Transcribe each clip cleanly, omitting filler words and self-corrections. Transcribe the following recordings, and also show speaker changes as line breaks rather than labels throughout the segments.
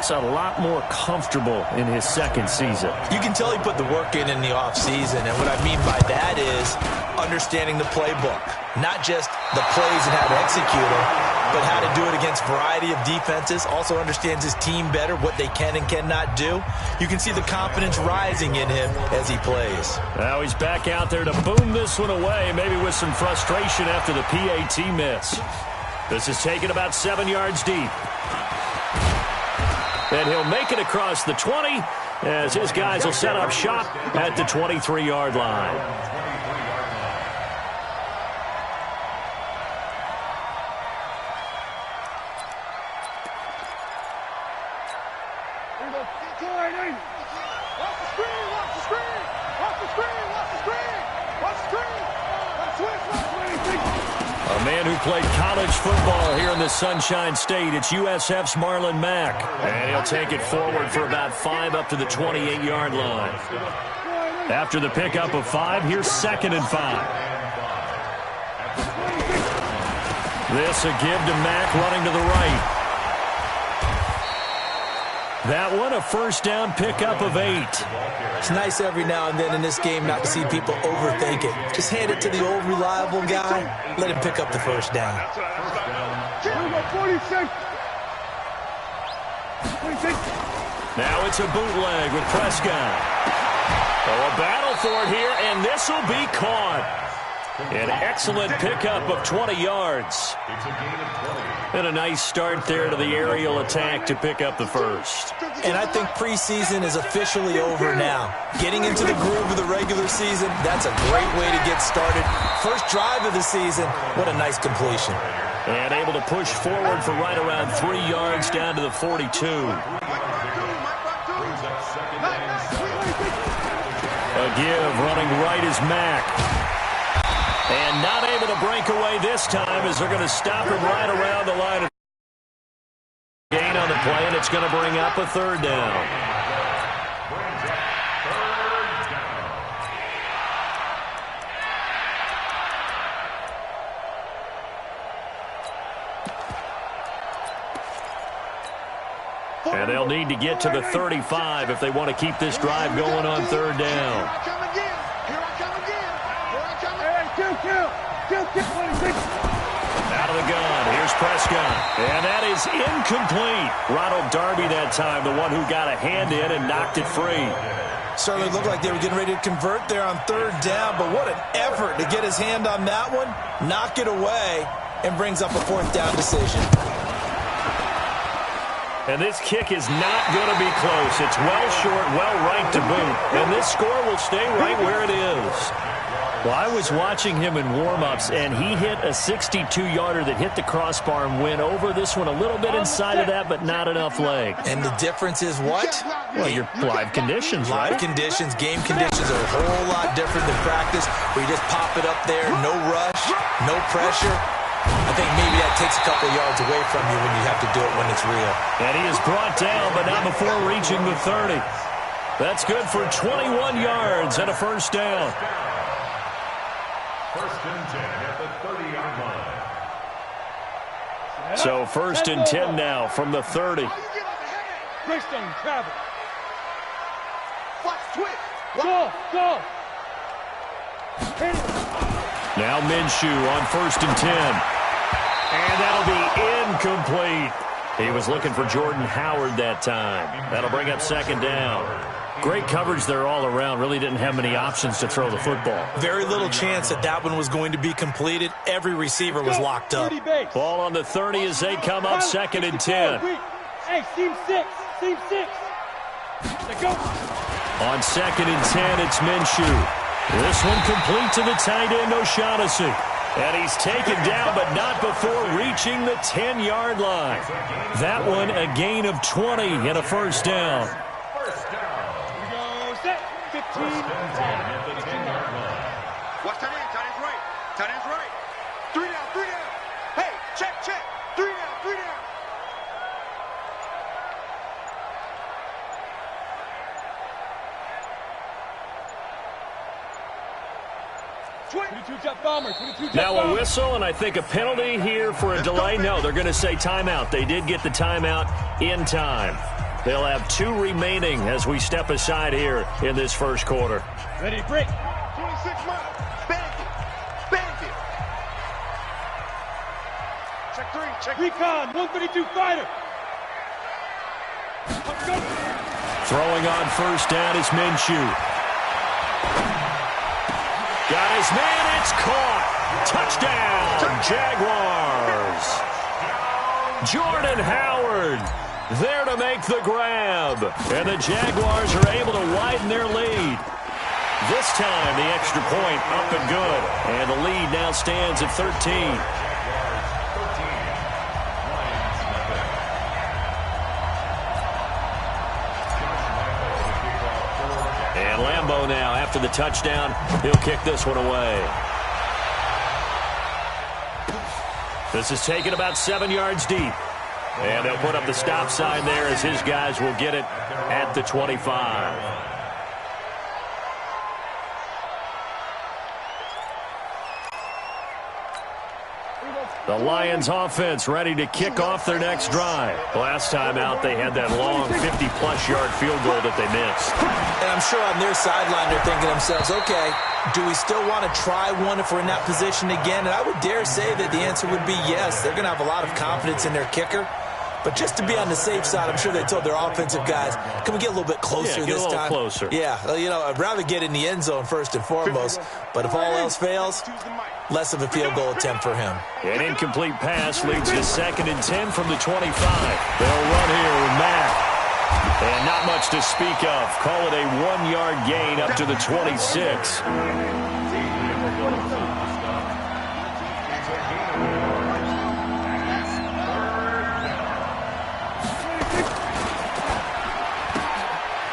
looks a lot more comfortable in his second season.
You can tell he put the work in the offseason, and what I mean by that is understanding the playbook. Not just the plays and how to execute them, but how to do it against a variety of defenses. Also understands his team better, what they can and cannot do. You can see the confidence rising in him as he plays.
Now he's back out there to boom this one away, maybe with some frustration after the PAT miss. This is taken about 7 yards deep. And he'll make it across the 20 as his guys will set up shop at the 23-yard line. A man who played college football here in the Sunshine State. It's USF's Marlon Mack. And he'll take it forward for about 5 up to the 28-yard line. After the pickup of 5, here's 2nd and 5. This a give to Mack running to the right. That one a first down pickup of 8.
It's nice every now and then in this game not to see people overthink it. Just hand it to the old reliable guy. Let him pick up the first down.
Now it's a bootleg with Prescott. Oh, a battle for it here, and this will be caught. An excellent pickup of 20 yards. And a nice start there to the aerial attack to pick up the first.
And I think preseason is officially over now. Getting into the groove of the regular season, that's a great way to get started. First drive of the season, what a nice completion.
And able to push forward for right around 3 yards down to the 42. A give running right is Mack. And not able to break away this time as they're going to stop him right around the line. Gain on the play, and it's going to bring up a 3rd down. And they'll need to get to the 35 if they want to keep this drive going on 3rd down. Out of the gun, here's Prescott. And that is incomplete. Ronald Darby that time, the one who got a hand in and knocked it free.
Certainly looked like they were getting ready to convert there on 3rd down, but what an effort to get his hand on that one, knock it away, and brings up a 4th down decision.
And this kick is not going to be close. It's well short, well right to boot. And this score will stay right where it is. Well, I was watching him in warm-ups, and he hit a 62-yarder that hit the crossbar and went over. This one a little bit inside of that, but not enough leg.
And the difference is what?
Well, your live conditions, right?
Live conditions, game conditions are a whole lot different than practice, where you just pop it up there, no rush, no pressure. I think maybe that takes a couple of yards away from you when you have to do it when it's real.
And he is brought down, but not before reaching the 30. That's good for 21 yards and a first down.
First and 10 at the 30-yard line.
So 1st and 10 now from the 30.
Greystone travel. Watch twitch. Go.
Now Minshew on 1st and 10. And that'll be incomplete. He was looking for Jordan Howard that time. That'll bring up 2nd down. Great coverage there all around. Really didn't have many options to throw the football.
Very little chance that one was going to be completed. Every receiver was locked up.
Ball on the 30 as they come up 2nd and 10.
Hey, team 6. Go.
On 2nd and 10, it's Minshew. This one complete to the tight end, O'Shaughnessy. And he's taken down, but not before reaching the 10-yard line. That one a gain of 20 and a first down.
Watch tight end's right. Tight end's right. 3 down. Hey, check. 3 down. 22 jump bomber.
Now a whistle, and I think a penalty here for a delay. No, they're going to say timeout. They did get the timeout in time. They'll have 2 remaining as we step aside here in this first quarter.
Ready, break. 26 miles. Bandit. Bandit. Check 3. Check.
Recon, 132 fighter.
Throwing on first down is Minshew. Got his man. It's caught. Touchdown, Jaguars. Jordan Howard there to make the grab. And the Jaguars are able to widen their lead. This time, the extra point up and good. And the lead now stands at 13. And Lambeau now, after the touchdown, he'll kick this one away. This is taken about 7 yards deep. And they'll put up the stop sign there as his guys will get it at the 25. The Lions offense ready to kick off their next drive. Last time out, they had that long 50-plus yard field goal that they missed.
And I'm sure on their sideline they're thinking to themselves, okay, do we still want to try one if we're in that position again? And I would dare say that the answer would be yes. They're going to have a lot of confidence in their kicker. But just to be on the safe side, I'm sure they told their offensive guys, can we get a little bit closer this time?
Closer.
Yeah, well, you know, I'd rather get in the end zone first and foremost. But if all else fails, less of a field goal attempt for him.
An incomplete pass leads to 2nd and 10 from the 25. They'll run here with Mack. And not much to speak of. Call it a 1-yard gain up to the 26.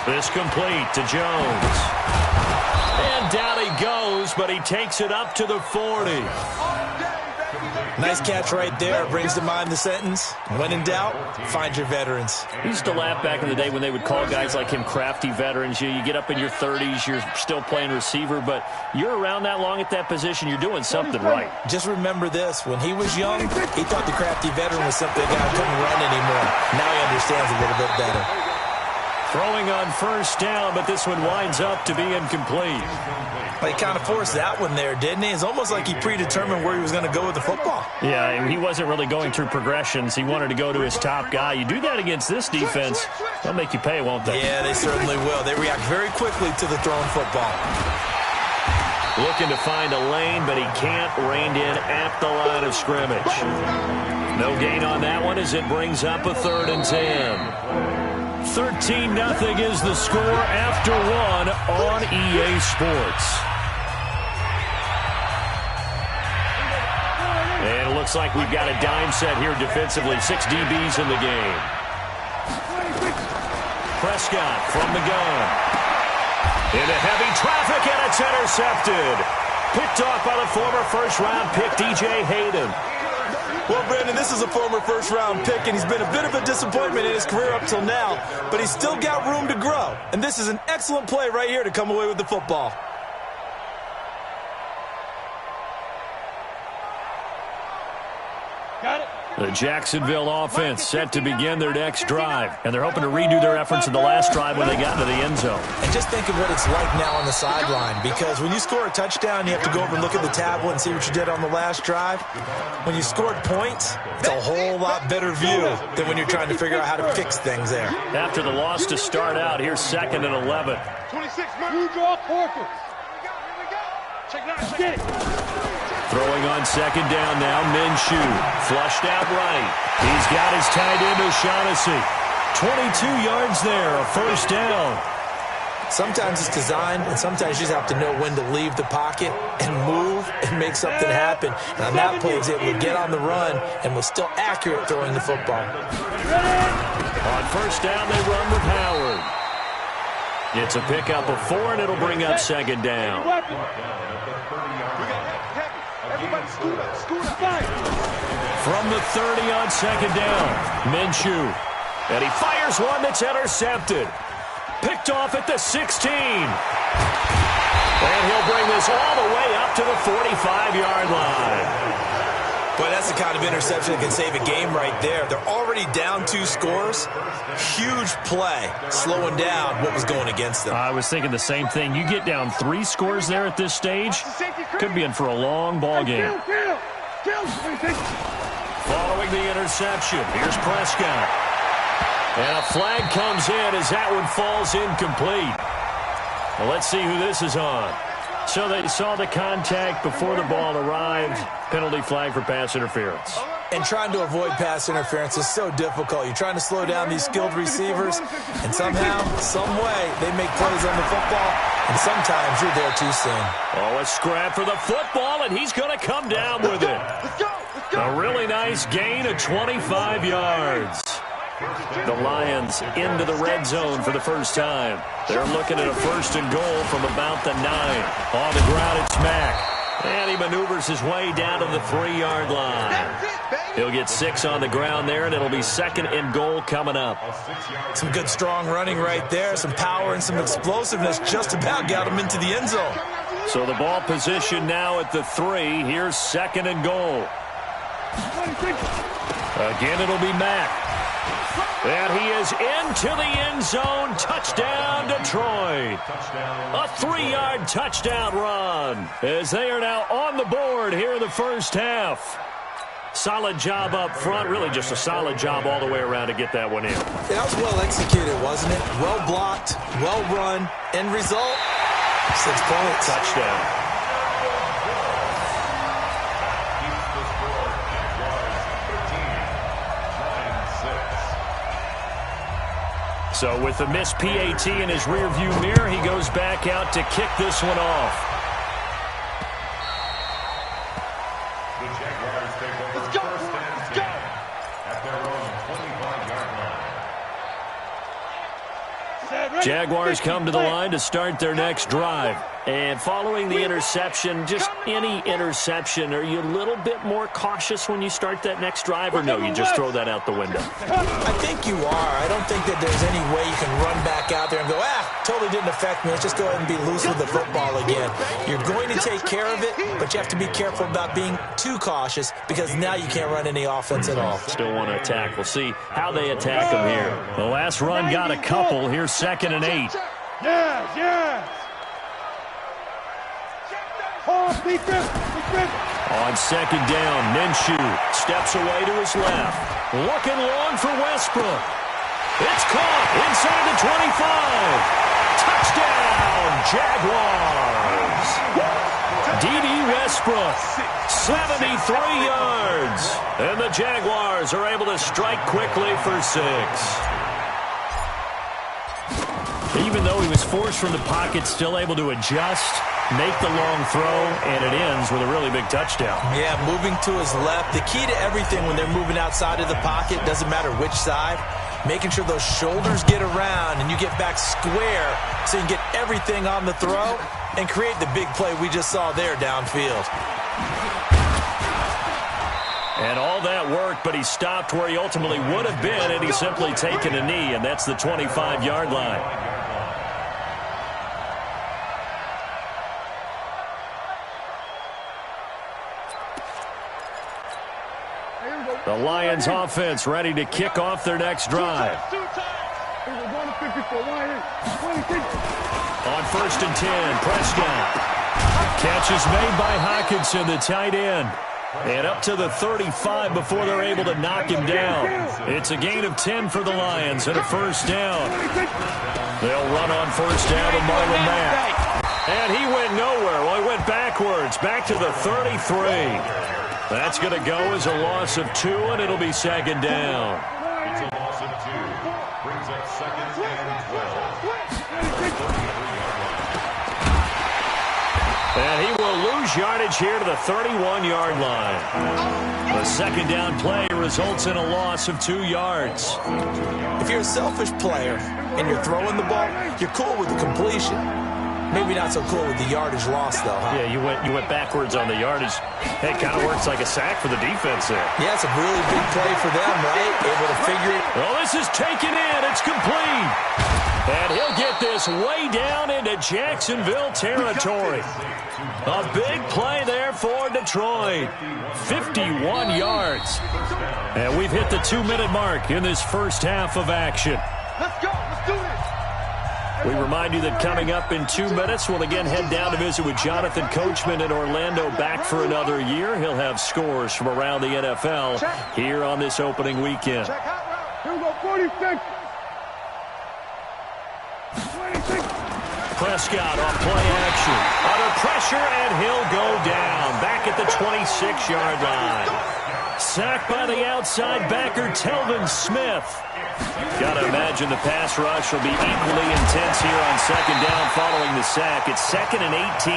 This complete to Jones. And down he goes, but he takes it up to the 40.
Nice catch right there. Brings to mind the sentence, when in doubt, find your veterans.
We used to laugh back in the day when they would call guys like him crafty veterans. You get up in your 30s, you're still playing receiver, but you're around that long at that position, you're doing something right.
Just remember this. When he was young, he thought the crafty veteran was something a guy who couldn't run anymore. Now he understands a little bit better.
Throwing on first down, but this one winds up to be incomplete.
He kind of forced that one there, didn't he? It's almost like he predetermined where he was going to go with the football.
Yeah, he wasn't really going through progressions. He wanted to go to his top guy. You do that against this defense, they'll make you pay, won't they?
Yeah, they certainly will. They react very quickly to the thrown football.
Looking to find a lane, but he can't. Reined in at the line of scrimmage. No gain on that one as it brings up a 3rd and 10. 13-0 is the score after 1 on EA Sports. And it looks like we've got a dime set here defensively. 6 DBs in the game. Prescott from the gun. Into heavy traffic, and it's intercepted. Picked off by the former first-round pick, DJ Hayden.
Well, Brandon, this is a former first-round pick, and he's been a bit of a disappointment in his career up till now, but he's still got room to grow. And this is an excellent play right here to come away with the football.
Got it.
The Jacksonville offense set to begin their next drive, and they're hoping to redo their efforts in the last drive when they got into the end zone.
And just think of what it's like now on the sideline, because when you score a touchdown, you have to go over and look at the tablet and see what you did on the last drive. When you scored points, it's a whole lot better view than when you're trying to figure out how to fix things there.
After the loss to start out, here's 2nd and 11.
26,
You draw Porter.
check it out, check it.
Throwing on 2nd down now, Minshew. Flushed out right. He's got his tight end, O'Shaughnessy. 22 yards there, a 1st down.
Sometimes it's designed, and sometimes you just have to know when to leave the pocket and move and make something happen. And on that play, he was able to get on the run and was still accurate throwing the football.
On 1st down, they run with Howard. It's a pickup of 4, and it'll bring up 2nd down.
Everybody scoot up, scoot up.
From the 30 on 2nd down, Minshew. And he fires one that's intercepted. Picked off at the 16. And he'll bring this all the way up to the 45-yard line.
But that's the kind of interception that can save a game right there. They're already down 2 scores. Huge play, slowing down what was going against them.
I was thinking the same thing. You get down 3 scores there at this stage, could be in for a long ball game. Following the interception, here's Prescott. And a flag comes in as that one falls incomplete. Well, let's see who this is on. So they saw the contact before the ball arrived. Penalty flag for pass interference.
And trying to avoid pass interference is so difficult. You're trying to slow down these skilled receivers, and somehow, some way, they make plays on the football, and sometimes you're there too soon.
Oh, a scrap for the football, and he's going to come down with it. A really nice gain of 25 yards. The Lions into the red zone for the first time. They're looking at a 1st and goal from about the 9. On the ground, it's Mack. And he maneuvers his way down to the 3-yard line. He'll get 6 on the ground there, and it'll be 2nd and goal coming up.
Some good strong running right there. Some power and some explosiveness just about got him into the end zone.
So the ball position now at the 3. Here's 2nd and goal. Again, it'll be Mack. And he is into the end zone. Touchdown, Detroit. A 3-yard touchdown run as they are now on the board here in the first half. Solid job up front. Really just a solid job all the way around to get that one in.
Yeah, that was well executed, wasn't it? Well blocked, well run. End result, 6 points.
Touchdown. So with the missed PAT in his rearview mirror, he goes back out to kick this one off.
The Jaguars take over first and 10 at their own 25-yard line.
Jaguars come to the line to start their next drive. And following the interception, just any interception, are you a little bit more cautious when you start that next drive, or no, you just throw that out the window?
I think you are. I don't think that there's any way you can run back out there and go, totally didn't affect me. Let's just go ahead and be loose with the football again. You're going to take care of it, but you have to be careful about being too cautious because now you can't run any offense at all.
Still want to attack. We'll see how they attack him here. The last run got a couple. Here's 2nd and 8.
Yes. Oh, defense.
On 2nd down, Minshew steps away to his left. Looking long for Westbrook. It's caught inside the 25. Touchdown, Jaguars. D.D. Westbrook, 73 yards. And the Jaguars are able to strike quickly for 6. Even though he was forced from the pocket, still able to adjust, make the long throw, and it ends with a really big touchdown.
Yeah, moving to his left. The key to everything when they're moving outside of the pocket, doesn't matter which side, making sure those shoulders get around and you get back square so you can get everything on the throw and create the big play we just saw there downfield.
And all that worked, but he stopped where he ultimately would have been, and he's simply taken a knee, and that's the 25-yard line. The Lions offense ready to kick off their next drive. On 1st and 10, Prescott. Catch is made by Hockenson, the tight end. And up to the 35 before they're able to knock him down. It's a gain of 10 for the Lions and a 1st down. They'll run on 1st down with Marlon Mack. And he went nowhere. Well, he went backwards, back to the 33. That's going to go as a loss of 2, and it'll be 2nd down.
It's a loss of 2. Brings up 2nd and 12.
And he will lose yardage here to the 31-yard line. The 2nd down play results in a loss of 2 yards.
If you're a selfish player and you're throwing the ball, you're cool with the completion. Maybe not so cool with the yardage loss, though, huh?
Yeah, you went backwards on the yardage. It kind of works like a sack for the defense there.
Yeah, it's a really big play for them, right? Able to figure it.
Well, this is taken in. It's complete. And he'll get this this way down into Jacksonville territory. A big play there for Detroit. 51 yards. And we've hit the 2-minute mark in this first half of action.
Let's go. Let's do this.
We remind you that coming up in 2 minutes, we'll again head down to visit with Jonathan Coachman in Orlando, back for another year. He'll have scores from around the NFL here on this opening weekend.
Check out route. Here we go. 46. 26.
Prescott on play action. Under pressure, and he'll go down. Back at the 26-yard line. Sacked by the outside backer, Telvin Smith. Got to imagine the pass rush will be equally intense here on second down following the sack. It's 2nd and 18.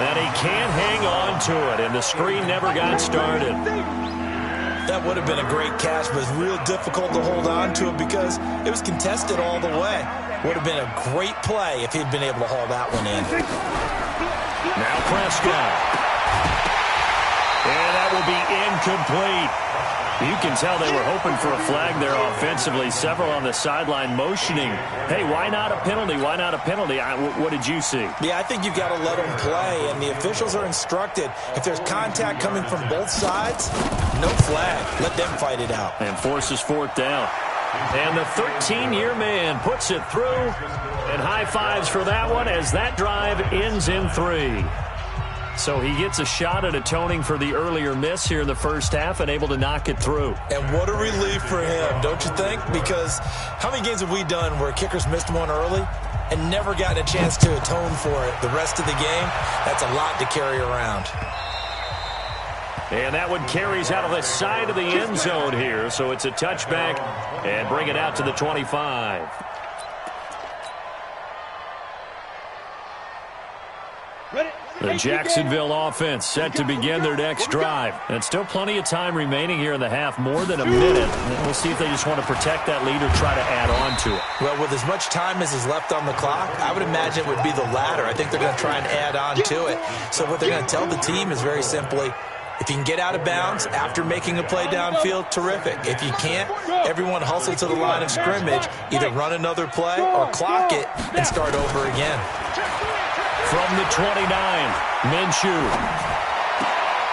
And he can't hang on to it, and the screen never got started.
That would have been a great catch, but it's real difficult to hold on to it because it was contested all the way. Would have been a great play if he'd been able to haul that one in.
Now Prescott. And that will be incomplete. You can tell they were hoping for a flag there offensively. Several on the sideline motioning, hey, why not a penalty? Why not a penalty? What did you see?
Yeah, I think you've got to let them play, and the officials are instructed. If there's contact coming from both sides, no flag. Let them fight it out.
And forces 4th down. And the 13-year man puts it through. And high fives for that one as that drive ends in 3. So he gets a shot at atoning for the earlier miss here in the first half and able to knock it through.
And what a relief for him, don't you think? Because how many games have we done where kickers missed one early and never gotten a chance to atone for it the rest of the game? That's a lot to carry around.
And that one carries out of the side of the end zone here. So it's a touchback and bring it out to the 25.
Ready?
The Jacksonville offense set to begin their next drive. And still plenty of time remaining here in the half, more than a minute. And we'll see if they just want to protect that lead or try to add on to it.
Well, with as much time as is left on the clock, I would imagine it would be the latter. I think they're going to try and add on to it. So what they're going to tell the team is very simply, if you can get out of bounds after making a play downfield, terrific. If you can't, everyone hustle to the line of scrimmage, either run another play or clock it and start over again.
From the 29, Minshew.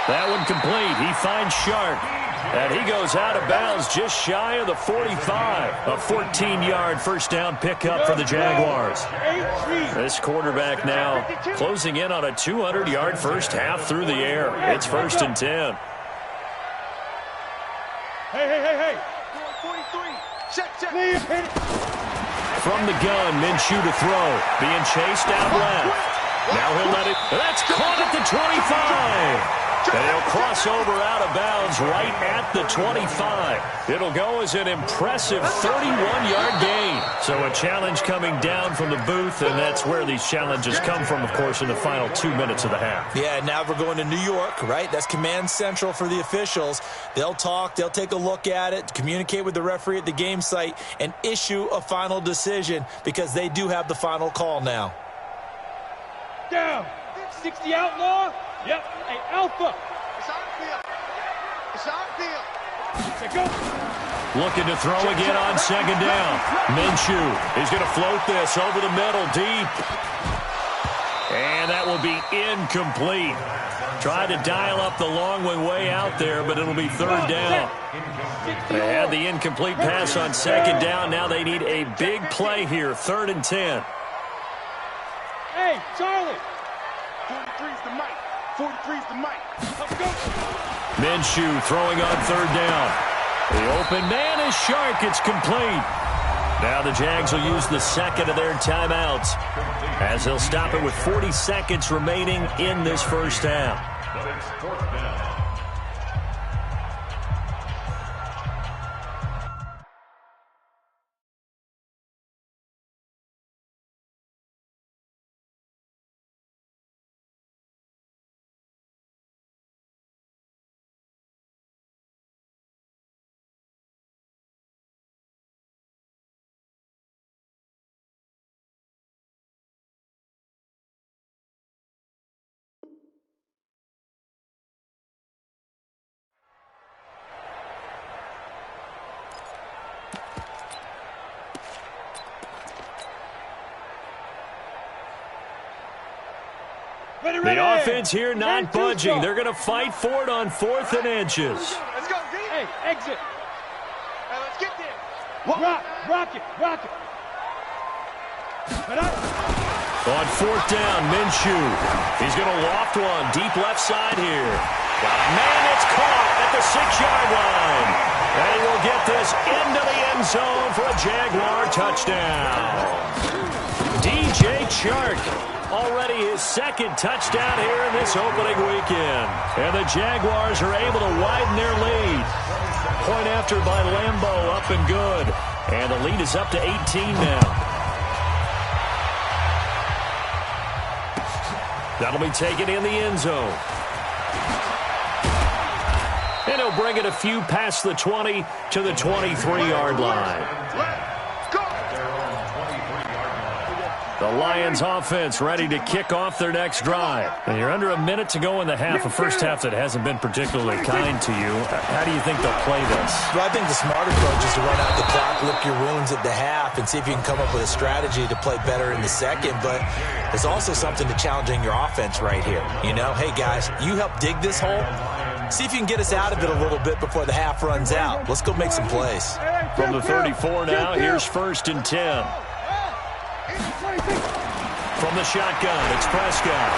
That one complete. He finds Shark. And he goes out of bounds just shy of the 45. A 14-yard first down pickup for the Jaguars. This quarterback now closing in on a 200-yard first half through the air. It's 1st and 10.
Hey.
43. Check.
Please hit it.
From the gun, Minshew to throw. Being chased out left. Now he'll let it. That's caught at the 25. And he'll cross over out of bounds right at the 25. It'll go as an impressive 31-yard gain. So a challenge coming down from the booth, and that's where these challenges come from, of course, in the final 2 minutes of the half.
Yeah, now we're going to New York, right? That's command central for the officials. They'll talk, they'll take a look at it, communicate with the referee at the game site, and issue a final decision because they do have the final call now.
Down. 60 outlaw. Yep. Hey, Alpha.
It's on field. It's on field.
Let's go.
Looking to throw again on second down. Minshew is going to float this over the middle deep. And that will be incomplete. Tried to dial up the long one way out there, but it'll be 3rd down. They had the incomplete pass on second down. Now they need a big play here, 3rd and 10.
Hey, Charlie.
43's the mic. 43's the mic.
Let's go.
Minshew throwing on 3rd down. The open man is Shark. It's complete. Now the Jags will use the second of their timeouts as they'll stop it with 40 seconds remaining in this first half.
But it's 4th down.
The offense here not budging. They're going to fight for it on 4th and inches.
Let's go, D.
Hey, exit.
Hey, let's get there.
Rock it.
On 4th down, Minshew. He's going to loft one deep left side here. Got a man that's caught at the 6-yard line. And he will get this into the end zone for a Jaguar touchdown. DJ Chark, already his 2nd touchdown here in this opening weekend. And the Jaguars are able to widen their lead. Point after by Lambeau, up and good. And the lead is up to 18 now. That'll be taken in the end zone. And he'll bring it a few past the 20 to the 23-yard line. The Lions offense ready to kick off their next drive. And you're under a minute to go in the half, a first half that hasn't been particularly kind to you. How do you think they'll play this?
Well, I think the smart approach is to run out the clock, lick your wounds at the half, and see if you can come up with a strategy to play better in the second. But there's also something to challenging your offense right here. You know, hey, guys, you help dig this hole. See if you can get us out of it a little bit before the half runs out. Let's go make some plays.
From the 34 now, here's 1st and 10. From the shotgun, it's Prescott.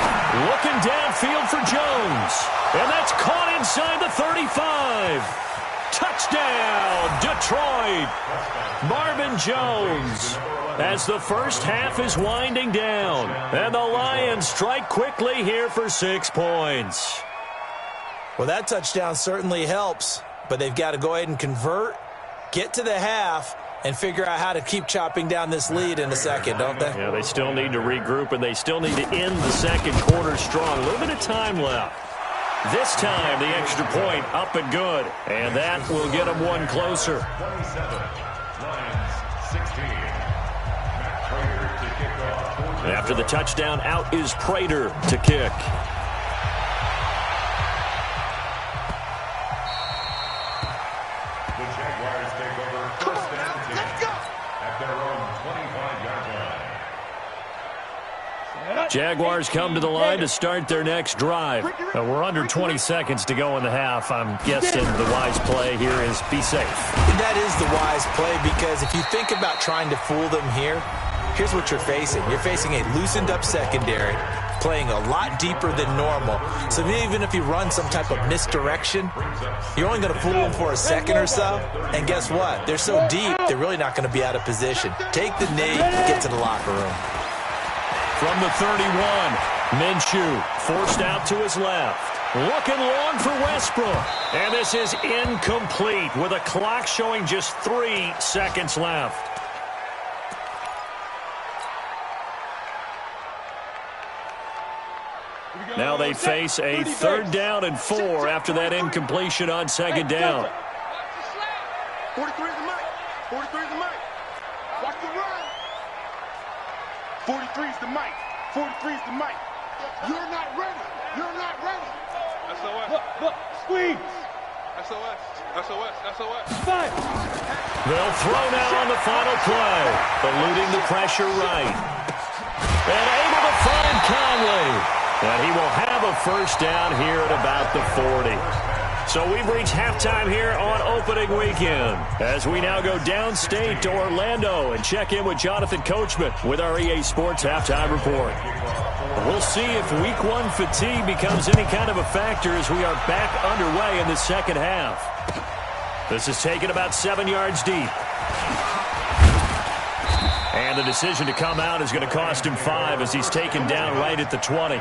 Looking downfield for Jones. And that's caught inside the 35. Touchdown, Detroit. Marvin Jones. As the first half is winding down. And the Lions strike quickly here for 6 points.
Well, that touchdown certainly helps, but they've got to go ahead and convert, get to the half, and figure out how to keep chopping down this lead in the second, don't they?
Yeah, they still need to regroup, and they still need to end the second quarter strong. A little bit of time left. This time, the extra point up and good, and that will get them one closer.
27, Lions 16. Matt Prater to kick off.
After the touchdown, out is Prater to kick.
The Jaguars take over first and 10 at their own 25-yard line.
Jaguars come to the line to start their next drive. We're under 20 seconds to go in the half. I'm guessing the wise play here is be safe.
That is the wise play, because if you think about trying to fool them here, here's what you're facing. You're facing a loosened up secondary, playing a lot deeper than normal. So even if you run some type of misdirection, you're only going to fool them for a second or so. And guess what? They're so deep, they're really not going to be out of position. Take the knee, get to the locker room.
From the 31, Minshew forced out to his left. Looking long for Westbrook. And this is incomplete with a clock showing just 3 seconds left. Now they face a 3rd down and 4 after that incompletion on 2nd down.
43 is the mic. 43 is the mic. Watch the run. 43 is the mic. 43 is the mic. You're not ready. You're not ready. SOS.
Look, squeeze.
SOS. SOS. SOS.
Five.
They'll throw now on the final play. Eluding the pressure right. And able to find Conley. And he will have a first down here at about the 40. So we've reached halftime here on opening weekend as we now go downstate to Orlando and check in with Jonathan Coachman with our EA Sports Halftime Report. We'll see if Week 1 fatigue becomes any kind of a factor as we are back underway in the second half. This is taken about 7 yards deep. And the decision to come out is going to cost him 5 as he's taken down right at the 20.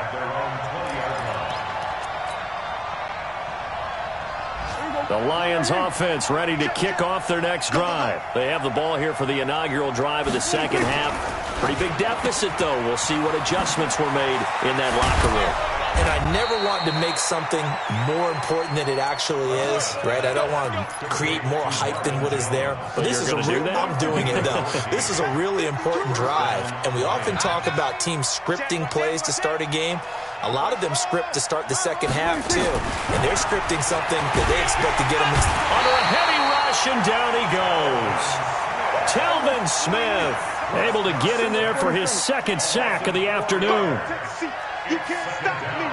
The Lions offense ready to kick off their next drive. They have the ball here for the inaugural drive of the second half. Pretty big deficit, though. We'll see what adjustments were made in that locker room.
And I never want to make something more important than it actually is, right? I don't want to create more hype than what is there. But this is I'm doing it, though. This is a really important drive. And we often talk about teams scripting plays to start a game. A lot of them script to start the second half, too. And they're scripting something that they expect to get them
under a heavy rush, and down he goes. Telvin Smith able to get in there for his second sack of the afternoon.
You can't stop me.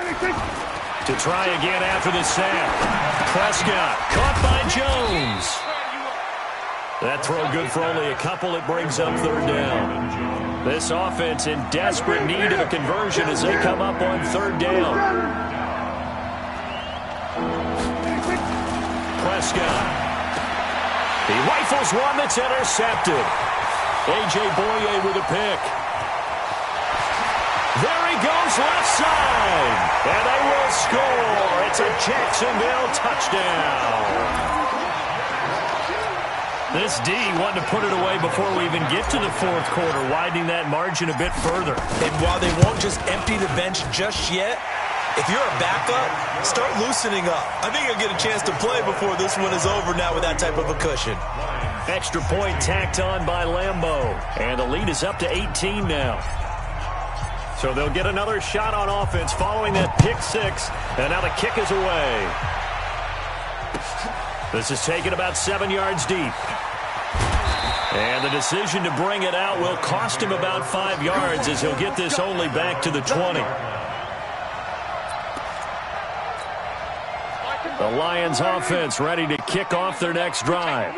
66.
To try again after the sack. Prescott caught by Jones. That throw good for only a couple. It brings up third down. This offense in desperate need of a conversion as they come up on third down. Prescott. He rifles one that's intercepted. A.J. Boye with a pick. There he goes left side. And they will score. It's a Jacksonville touchdown. This D wanted to put it away before we even get to the fourth quarter, widening that margin a bit further.
And while they won't just empty the bench just yet, if you're a backup, start loosening up. I think you'll get a chance to play before this one is over now with that type of a cushion.
Extra point tacked on by Lambeau. And the lead is up to 18 now. So they'll get another shot on offense following that pick six. And now the kick is away. This is taken about 7 yards deep. And the decision to bring it out will cost him about 5 yards as he'll get this only back to the 20. The Lions offense ready to kick off their next drive.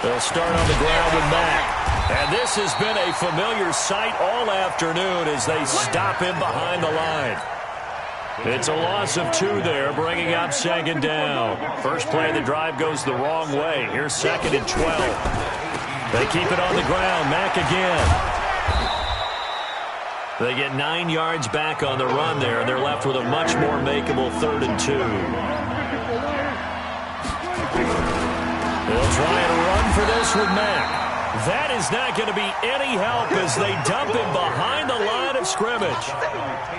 They'll start on the ground with Mack. And this has been a familiar sight all afternoon as they stop him behind the line. It's a loss of 2 there, bringing up second down. First play of the drive goes the wrong way. Here's 2nd and 12. They keep it on the ground. Mack again. They get 9 yards back on the run there, and they're left with a much more makeable 3rd and 2. They'll try and run for this with Mack. That is not going to be any help as they dump him behind the line of scrimmage.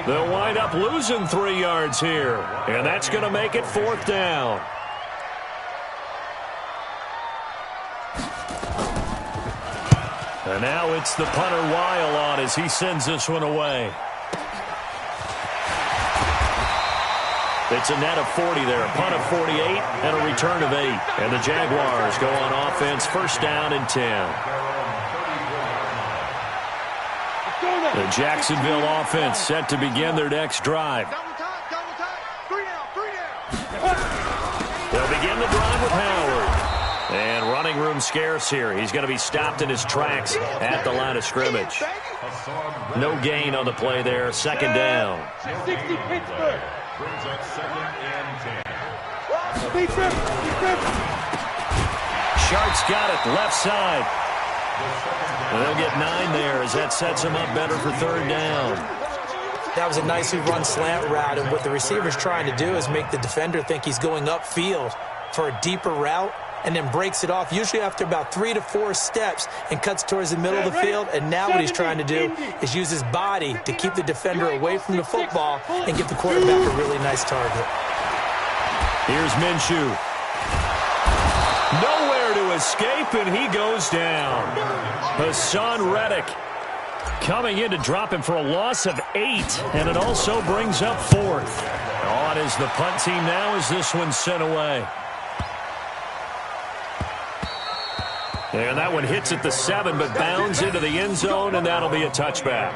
They'll wind up losing 3 yards here, and that's going to make it 4th down. And now it's the punter Weil on as he sends this one away. It's a net of 40 there, a punt of 48, and a return of 8. And the Jaguars go on offense, 1st down and 10. The Jacksonville offense set to begin their next drive.
Double time. 3 down.
They'll begin the drive with Howard. And running room scarce here. He's going to be stopped in his tracks at the line of scrimmage. No gain on the play there, 2nd down.
60 Pittsburgh.
Brings up 2nd and 10.
Shart's got it, left side. And they'll get 9 there as that sets him up better for 3rd down.
That was a nicely run slant route, and what the receiver's trying to do is make the defender think he's going upfield for a deeper route and then breaks it off, usually after about 3 to 4 steps, and cuts towards the middle of the field. And now what he's trying to do is use his body to keep the defender away from the football and give the quarterback a really nice target.
Here's Minshew. Nowhere to escape, and he goes down. Hassan Reddick coming in to drop him for a loss of 8, and it also brings up 4th. On is the punt team now as this one's sent away. And that one hits at the 7, but bounds into the end zone, and that'll be a touchback.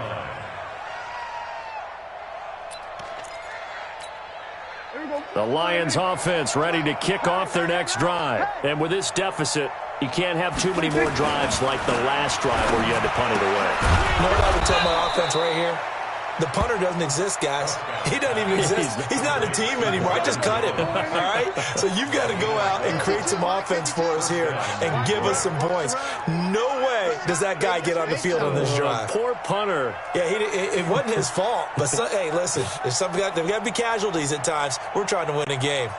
The Lions offense ready to kick off their next drive. And with this deficit, you can't have too many more drives like the last drive where you had to punt it away.
You know what I would tell my offense right here? The punter doesn't exist, guys. He doesn't even exist. He's not a team anymore. I just cut him, all right? So you've got to go out and create some offense for us here and give us some points. No way does that guy get on the field on this drive.
Poor punter.
Yeah, it wasn't his fault. But, hey, listen, there's got to be casualties at times. We're trying to win a game.